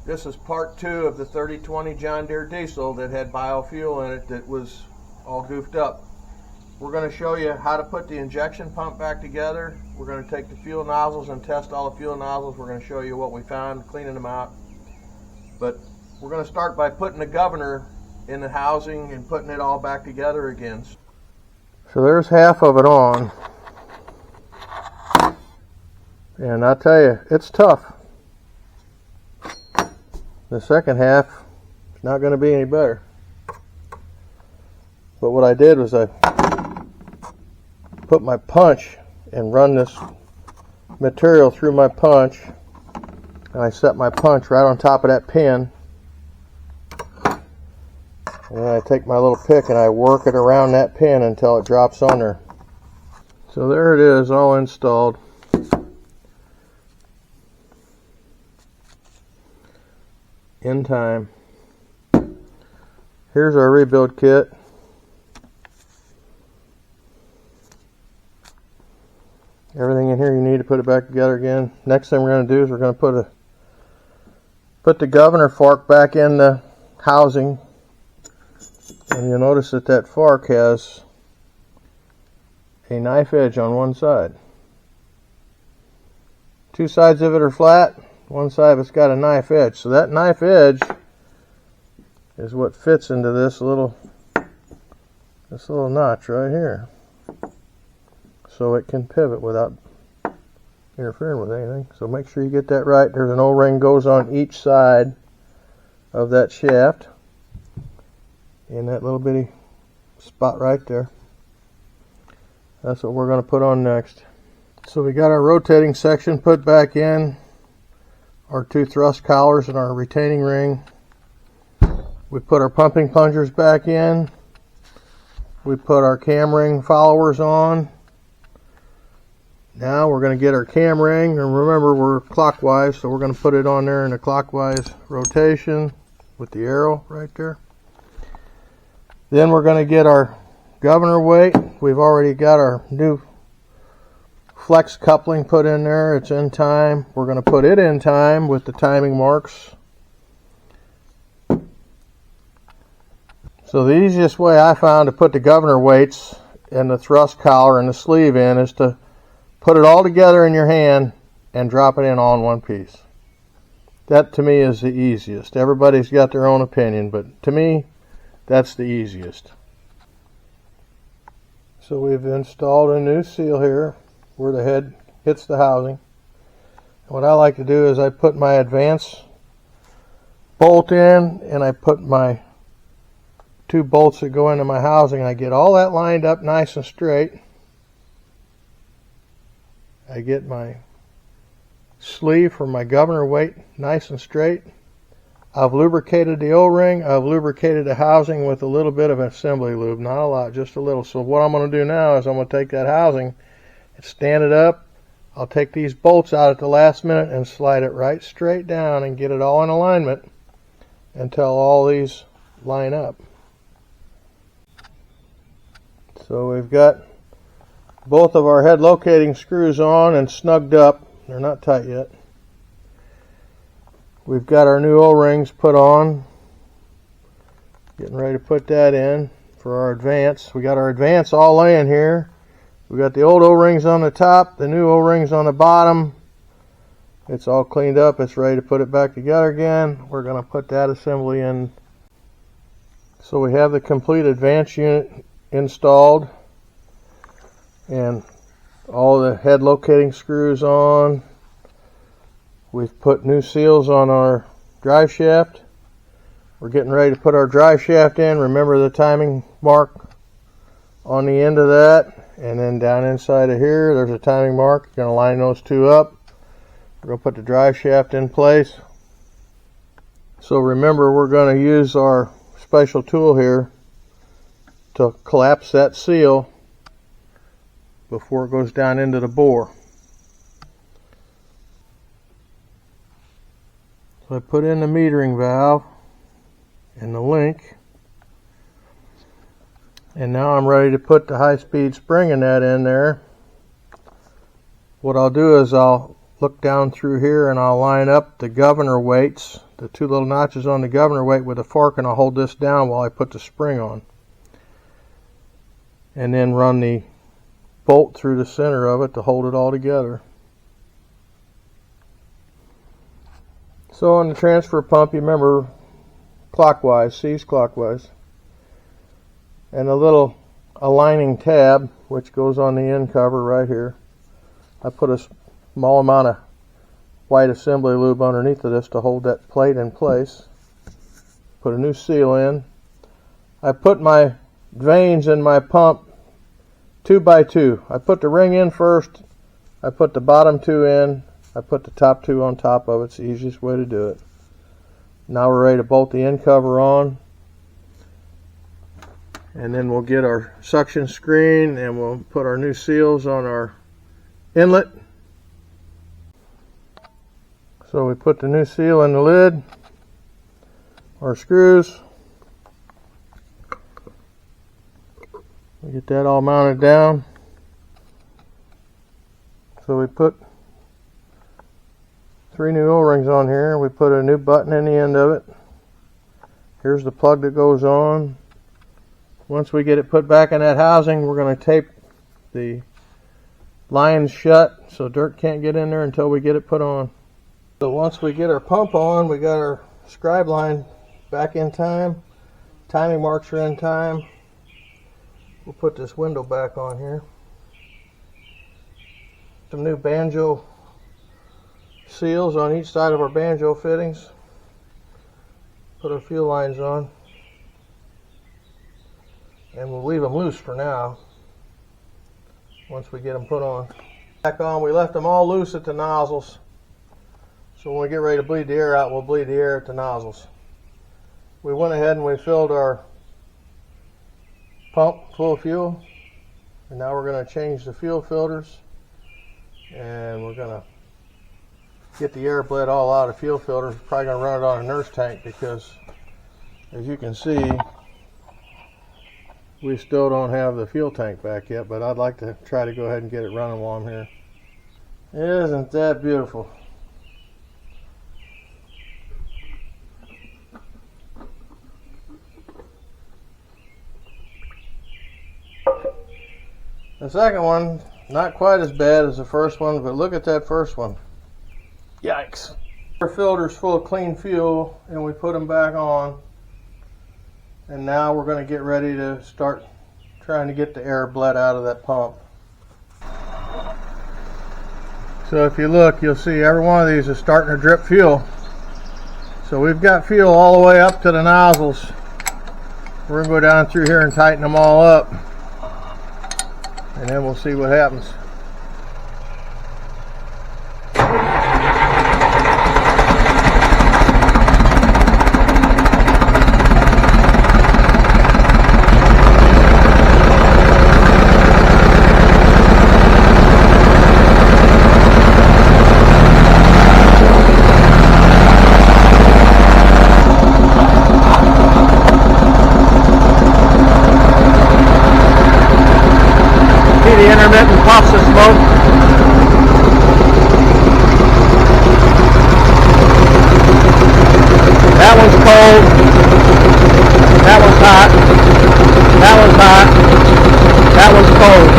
This is part 2 of the 3020 John Deere diesel that had biofuel in it that was all goofed up. We're going to show you how to put the injection pump back together. We're going to take the fuel nozzles and test all the fuel nozzles. We're going to show you what we found, cleaning them out. But we're going to start by putting the governor in the housing and putting it all back together again. So there's half of it on. And I tell you, it's tough. The second half is not going to be any better. But what I did was I put my punch and run this material through my punch, and I set my punch right on top of that pin, and then I take my little pick and I work it around that pin until it drops on there. So there it is, all installed. In time. Here's our rebuild kit. Everything in here you need to put it back together again. Next thing we're going to do is we're going to put the governor fork back in the housing, and you'll notice that that fork has a knife edge on one side. Two sides of it are flat. One side of it's got a knife edge. So that knife edge is what fits into this little notch right here. So it can pivot without interfering with anything. So make sure you get that right. There's an O-ring goes on each side of that shaft in that little bitty spot right there. That's what we're going to put on next. So we got our rotating section put back in, our two thrust collars and our retaining ring. We put our pumping plungers back in. We put our cam ring followers on. Now we're going to get our cam ring, and remember we're clockwise, so we're going to put it on there in a clockwise rotation with the arrow right there. Then we're going to get our governor weight. We've already got our new flex coupling put in there. It's in time. We're going to put it in time with the timing marks. So the easiest way I found to put the governor weights and the thrust collar and the sleeve in is to put it all together in your hand and drop it in all in one piece. That to me is the easiest. Everybody's got their own opinion, but to me that's the easiest. So we've installed a new seal here where the head hits the housing. What I like to do is I put my advance bolt in, and I put my two bolts that go into my housing, and I get all that lined up nice and straight. I get my sleeve for my governor weight nice and straight. I've lubricated the O-ring. I've lubricated the housing with a little bit of assembly lube, not a lot, just a little. So what I'm going to do now is I'm going to take that housing and stand it up. I'll take these bolts out at the last minute and slide it right straight down and get it all in alignment until all these line up. So we've got both of our head locating screws on and snugged up. They're not tight yet. We've got our new O-rings put on. Getting ready to put that in for our advance. We got our advance all laying here. We got the old O-rings on the top, the new O-rings on the bottom. It's all cleaned up. It's ready to put it back together again. We're going to put that assembly in. So we have the complete advance unit installed, and all the head locating screws on. We've put new seals on our drive shaft. We're getting ready to put our drive shaft in. Remember the timing mark on the end of that, and then down inside of here there's a timing mark. You're going to line those two up. We're going to put the drive shaft in place. So remember, we're going to use our special tool here to collapse that seal before it goes down into the bore. So I put in the metering valve and the link, and now I'm ready to put the high-speed spring in that in there. What I'll do is I'll look down through here and I'll line up the governor weights, the two little notches on the governor weight with a fork, and I'll hold this down while I put the spring on. And then run the bolt through the center of it to hold it all together. So on the transfer pump, you remember clockwise, C's clockwise. And a little aligning tab, which goes on the end cover right here. I put a small amount of white assembly lube underneath of this to hold that plate in place. Put a new seal in. I put my vanes in my pump 2 by 2. I put the ring in first, I put the bottom 2 in, I put the top 2 on top of it. It's the easiest way to do it. Now we're ready to bolt the end cover on, and then we'll get our suction screen and we'll put our new seals on our inlet. So we put the new seal in the lid, our screws. We get that all mounted down. So we put 3 new O-rings on here. We put a new button in the end of it. Here's the plug that goes on. Once we get it put back in that housing, we're going to tape the lines shut so dirt can't get in there until we get it put on. So once we get our pump on, we got our scribe line back in time. Timing marks are in time. We'll put this window back on here. Some new banjo seals on each side of our banjo fittings. Put our fuel lines on. And we'll leave them loose for now once we get them put on. Back on, we left them all loose at the nozzles. So when we get ready to bleed the air out, we'll bleed the air at the nozzles. We went ahead and we filled our pump full of fuel, and now we're going to change the fuel filters, and we're going to get the air bled all out of fuel filters. Probably going to run it on a nurse tank because, as you can see, we still don't have the fuel tank back yet, but I'd like to try to go ahead and get it running while I'm here. Isn't that beautiful? The second one, not quite as bad as the first one, but look at that first one. Yikes. Our filter's full of clean fuel, and we put them back on. And now we're going to get ready to start trying to get the air bled out of that pump. So if you look, you'll see every one of these is starting to drip fuel. So we've got fuel all the way up to the nozzles. We're going to go down through here and tighten them all up, and then we'll see what happens. The intermittent puffs of smoke. That one's cold. That one's hot. That one's hot. That one's cold.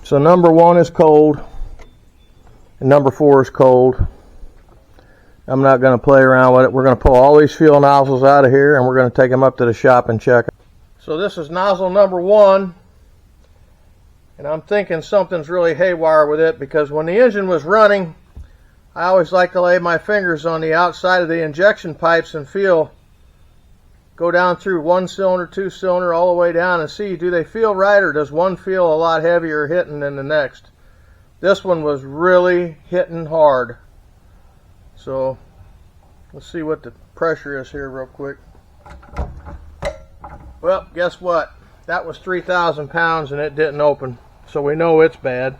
So number 1 is cold, and number 4 is cold. I'm not going to play around with it. We're going to pull all these fuel nozzles out of here, and we're going to take them up to the shop and check them. So this is nozzle number 1, and I'm thinking something's really haywire with it, because when the engine was running, I always like to lay my fingers on the outside of the injection pipes and feel, go down through 1 cylinder, 2 cylinder, all the way down, and see, do they feel right, or does one feel a lot heavier hitting than the next? This one was really hitting hard. So let's see what the pressure is here real quick. Well, guess what? That was 3,000 pounds and it didn't open. So we know it's bad.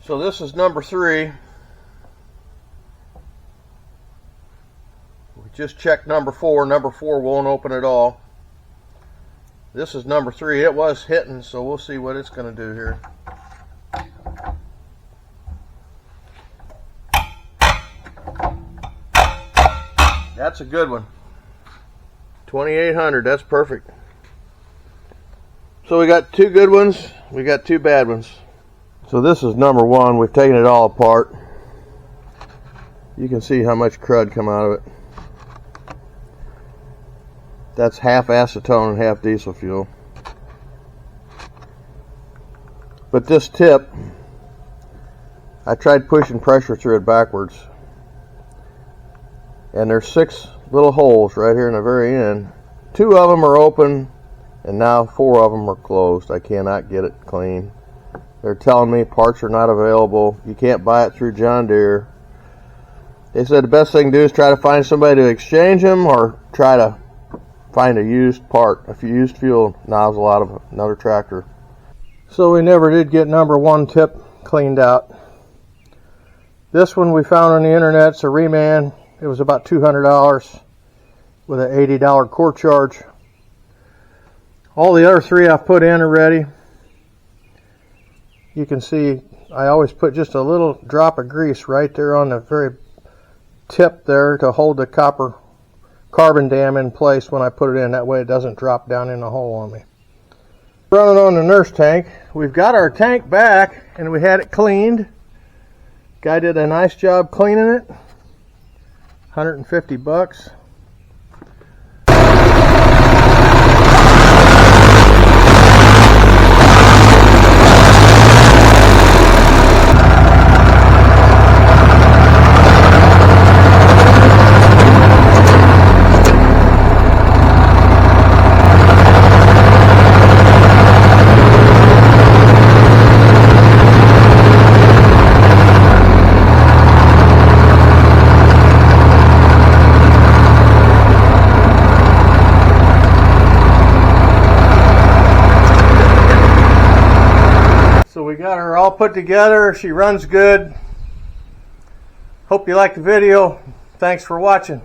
So this is number 3. We just checked number 4. Number 4 won't open at all. This is number 3. It was hitting, so we'll see what it's going to do here. That's a good one. 2800, that's perfect. So we got 2 good ones, we got 2 bad ones. So this is number 1. We've taken it all apart. You can see how much crud come out of it. That's half acetone and half diesel fuel. But this tip, I tried pushing pressure through it backwards. And there's 6 little holes right here in the very end. 2 of them are open, and now 4 of them are closed. I cannot get it clean. They're telling me parts are not available. You can't buy it through John Deere. They said the best thing to do is try to find somebody to exchange them, or try to find a used part, a used fuel nozzle out of another tractor. So we never did get number 1 tip cleaned out. This one we found on the internet. It's a reman. It was about $200 with an $80 core charge. All the other 3 I've put in already. You can see I always put just a little drop of grease right there on the very tip there to hold the carbon dam in place when I put it in. That way it doesn't drop down in the hole on me. Running on the nurse tank. We've got our tank back and we had it cleaned. Guy did a nice job cleaning it. 150 bucks. So we got her all put together. She runs good. Hope you liked the video. Thanks for watching.